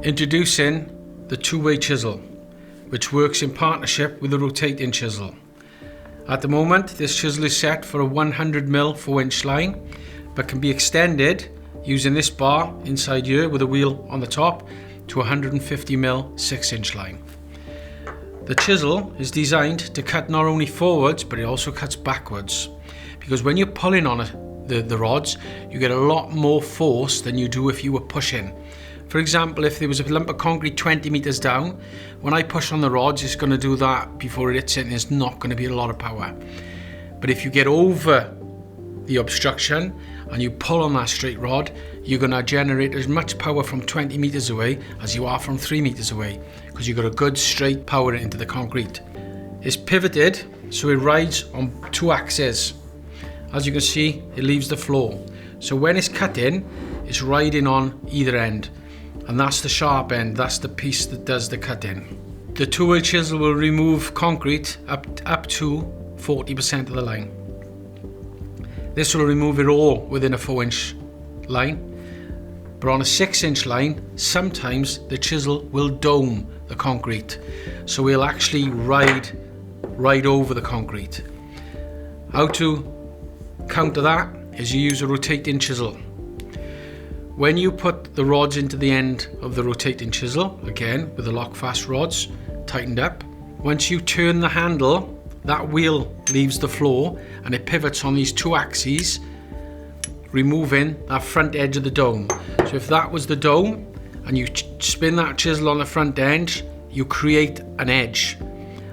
Introducing the two-way chisel, which works in partnership with the rotating chisel. At the moment, this chisel is set for a 100mm 4-inch line, but can be extended using this bar inside here with a wheel on the top to a 150mm 6-inch line. The chisel is designed to cut not only forwards, but it also cuts backwards, because when you're pulling on the rods, you get a lot more force than you do if you were pushing. For example, if there was a lump of concrete 20 meters down, when I push on the rods, it's going to do that before it hits it, and it's not going to be a lot of power. But if you get over the obstruction and you pull on that straight rod, you're going to generate as much power from 20 meters away as you are from 3 meters away, because you've got a good straight power into the concrete. It's pivoted so it rides on 2 axes. As you can see, it leaves the floor. So when it's cutting, it's riding on either end. And that's the sharp end, that's the piece that does the cutting. The two-way chisel will remove concrete up to 40% of the line. This will remove it all within a 4-inch line. But on a 6-inch line, sometimes the chisel will dome the concrete. So we'll actually ride over the concrete. How to counter that is you use a rotating chisel. When you put the rods into the end of the rotating chisel, again with the lock fast rods tightened up, once you turn the handle, that wheel leaves the floor and it pivots on these 2 axes, removing that front edge of the dome. So if that was the dome and you spin that chisel on the front end, you create an edge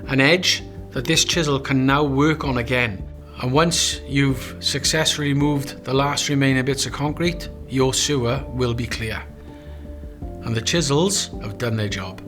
that this chisel can now work on again. And once you've successfully removed the last remaining bits of concrete, your sewer will be clear. And the chisels have done their job.